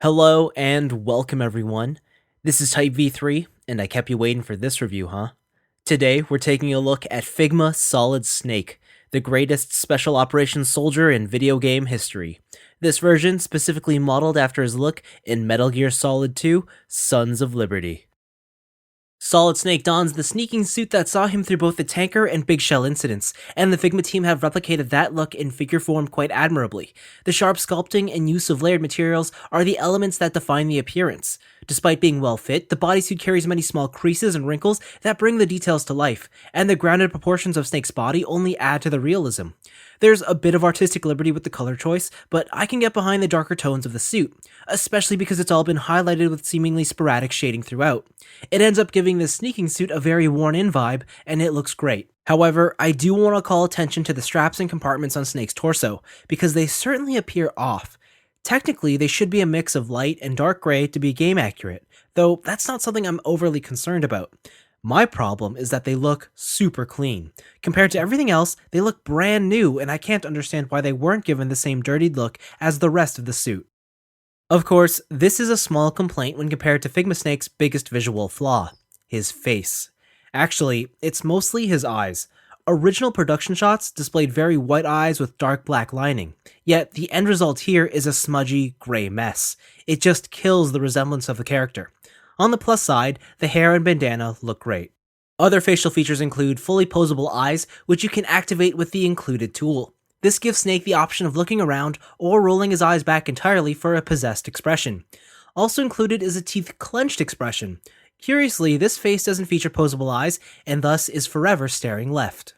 Hello and welcome everyone. This is Type V3, and I kept you waiting for this review, huh? Today, we're taking a look at Figma Solid Snake, the greatest special operations soldier in video game history. This version specifically modeled after his look in Metal Gear Solid 2: Sons of Liberty. Solid Snake dons the sneaking suit that saw him through both the tanker and big shell incidents, and the Figma team have replicated that look in figure form quite admirably. The sharp sculpting and use of layered materials are the elements that define the appearance. Despite being well fit, the bodysuit carries many small creases and wrinkles that bring the details to life, and the grounded proportions of Snake's body only add to the realism. There's a bit of artistic liberty with the color choice, but I can get behind the darker tones of the suit, especially because it's all been highlighted with seemingly sporadic shading throughout. It ends up giving this sneaking suit a very worn-in vibe, and it looks great. However, I do want to call attention to the straps and compartments on Snake's torso, because they certainly appear off. Technically, they should be a mix of light and dark gray to be game accurate, though that's not something I'm overly concerned about. My problem is that they look super clean. Compared to everything else, they look brand new, and I can't understand why they weren't given the same dirtied look as the rest of the suit. Of course, this is a small complaint when compared to Figma Snake's biggest visual flaw: his face. Actually, it's mostly his eyes. Original production shots displayed very white eyes with dark black lining, yet the end result here is a smudgy, gray mess. It just kills the resemblance of the character. On the plus side, the hair and bandana look great. Other facial features include fully posable eyes, which you can activate with the included tool. This gives Snake the option of looking around or rolling his eyes back entirely for a possessed expression. Also included is a teeth clenched expression. Curiously, this face doesn't feature posable eyes, and thus is forever staring left.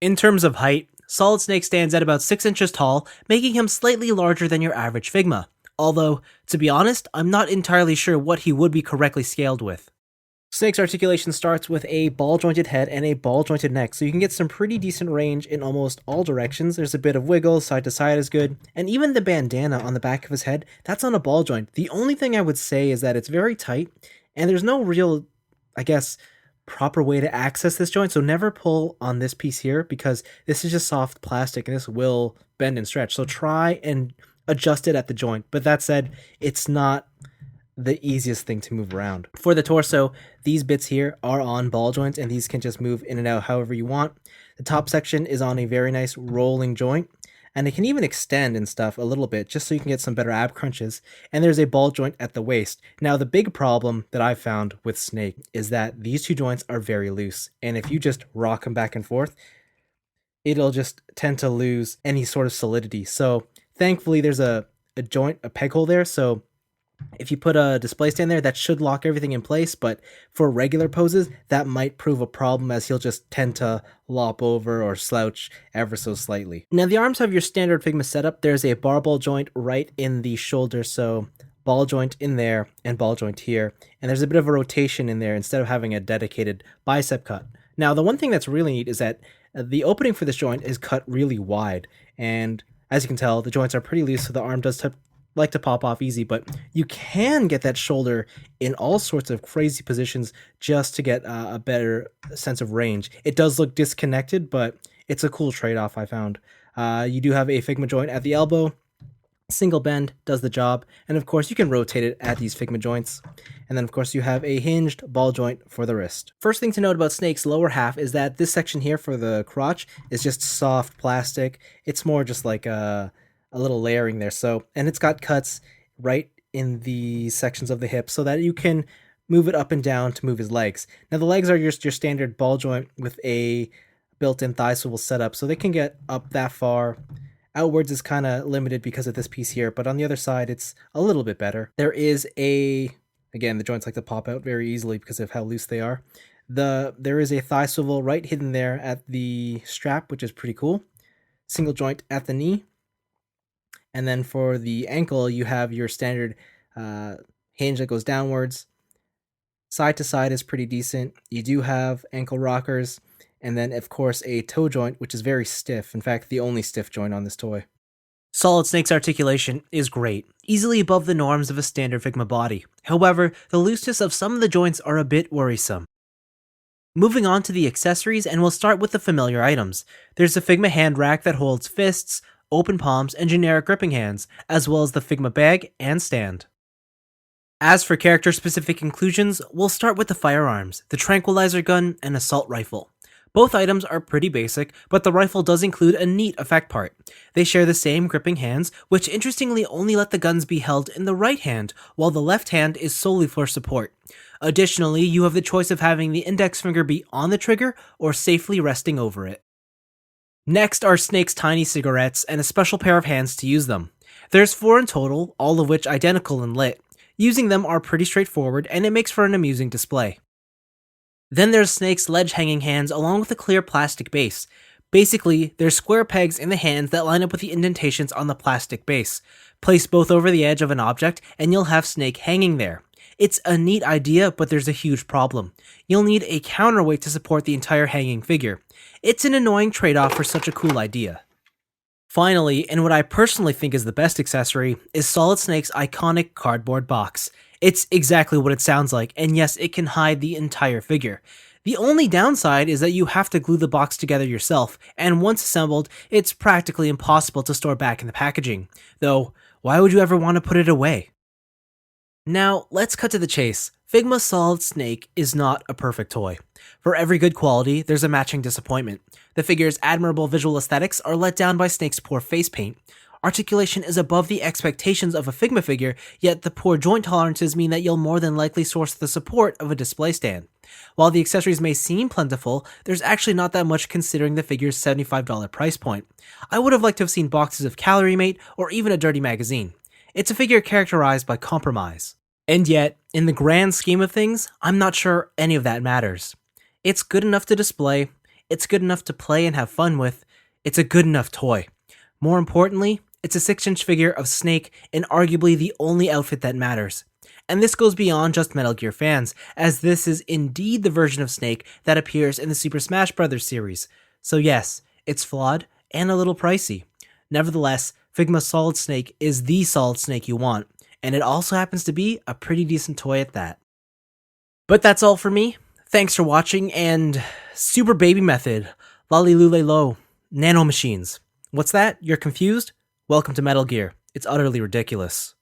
In terms of height, Solid Snake stands at about 6 inches tall, making him slightly larger than your average Figma. Although, to be honest, I'm not entirely sure what he would be correctly scaled with. Snake's articulation starts with a ball-jointed head and a ball-jointed neck, so you can get some pretty decent range in almost all directions. There's a bit of wiggle, side to side is good, and even the bandana on the back of his head, that's on a ball joint. The only thing I would say is that it's very tight, and there's no real, proper way to access this joint, so never pull on this piece here, because this is just soft plastic, and this will bend and stretch, so try and adjust it at the joint. But that said, it's not the easiest thing to move around. For the torso, these bits here are on ball joints, and these can just move in and out however you want. The top section is on a very nice rolling joint, and it can even extend and stuff a little bit just so you can get some better ab crunches. And there's a ball joint at the waist. Now, the big problem that I've found with Snake is that these two joints are very loose, and if you just rock them back and forth, it'll just tend to lose any sort of solidity. So thankfully there's a peg hole there, so if you put a display stand there, that should lock everything in place, but for regular poses, that might prove a problem, as he'll just tend to lop over or slouch ever so slightly. Now, the arms have your standard Figma setup. There's a barbell joint right in the shoulder, so ball joint in there and ball joint here, and there's a bit of a rotation in there instead of having a dedicated bicep cut. Now, the one thing that's really neat is that the opening for this joint is cut really wide, and as you can tell, the joints are pretty loose, so the arm does like to pop off easy, but you can get that shoulder in all sorts of crazy positions just to get a better sense of range. It does look disconnected, but it's a cool trade-off, I found. You do have a Figma joint at the elbow. Single bend does the job, and of course you can rotate it at these Figma joints. And then of course you have a hinged ball joint for the wrist. First thing to note about Snake's lower half is that this section here for the crotch is just soft plastic. It's more just like a little layering there, and it's got cuts right in the sections of the hip so that you can move it up and down to move his legs. Now, the legs are your standard ball joint with a built-in thigh swivel setup, so they can get up that far. Outwards is kind of limited because of this piece here, but on the other side, it's a little bit better. There is again, the joints like to pop out very easily because of how loose they are. There is a thigh swivel right hidden there at the strap, which is pretty cool. Single joint at the knee. And then for the ankle, you have your standard hinge that goes downwards. Side to side is pretty decent. You do have ankle rockers, and then of course a toe joint, which is very stiff. In fact, the only stiff joint on this toy. Solid Snake's articulation is great, easily above the norms of a standard Figma body. However, the looseness of some of the joints are a bit worrisome. Moving on to the accessories, and we'll start with the familiar items. There's a Figma hand rack that holds fists, open palms, and generic gripping hands, as well as the Figma bag and stand. As for character-specific inclusions, we'll start with the firearms, the tranquilizer gun, and assault rifle. Both items are pretty basic, but the rifle does include a neat effect part. They share the same gripping hands, which interestingly only let the guns be held in the right hand, while the left hand is solely for support. Additionally, you have the choice of having the index finger be on the trigger or safely resting over it. Next are Snake's tiny cigarettes and a special pair of hands to use them. There's 4 in total, all of which identical and lit. Using them are pretty straightforward, and it makes for an amusing display. Then there's Snake's ledge-hanging hands along with a clear plastic base. Basically, there's square pegs in the hands that line up with the indentations on the plastic base. Place both over the edge of an object, and you'll have Snake hanging there. It's a neat idea, but there's a huge problem. You'll need a counterweight to support the entire hanging figure. It's an annoying trade-off for such a cool idea. Finally, and what I personally think is the best accessory, is Solid Snake's iconic cardboard box. It's exactly what it sounds like, and yes, it can hide the entire figure. The only downside is that you have to glue the box together yourself, and once assembled, it's practically impossible to store back in the packaging. Though, why would you ever want to put it away? Now, let's cut to the chase. Figma Solid Snake is not a perfect toy. For every good quality, there's a matching disappointment. The figure's admirable visual aesthetics are let down by Snake's poor face paint. Articulation is above the expectations of a Figma figure, yet the poor joint tolerances mean that you'll more than likely source the support of a display stand. While the accessories may seem plentiful, there's actually not that much considering the figure's $75 price point. I would have liked to have seen boxes of Calorie Mate or even a dirty magazine. It's a figure characterized by compromise. And yet, in the grand scheme of things, I'm not sure any of that matters. It's good enough to display, it's good enough to play and have fun with, it's a good enough toy. More importantly, it's a 6-inch figure of Snake in arguably the only outfit that matters. And this goes beyond just Metal Gear fans, as this is indeed the version of Snake that appears in the Super Smash Bros. Series. So yes, it's flawed and a little pricey. Nevertheless, Figma Solid Snake is the Solid Snake you want, and it also happens to be a pretty decent toy at that. But that's all for me. Thanks for watching, and Super Baby Method, Lolly Lule Low, Nano Machines. What's that? You're confused? Welcome to Metal Gear. It's utterly ridiculous.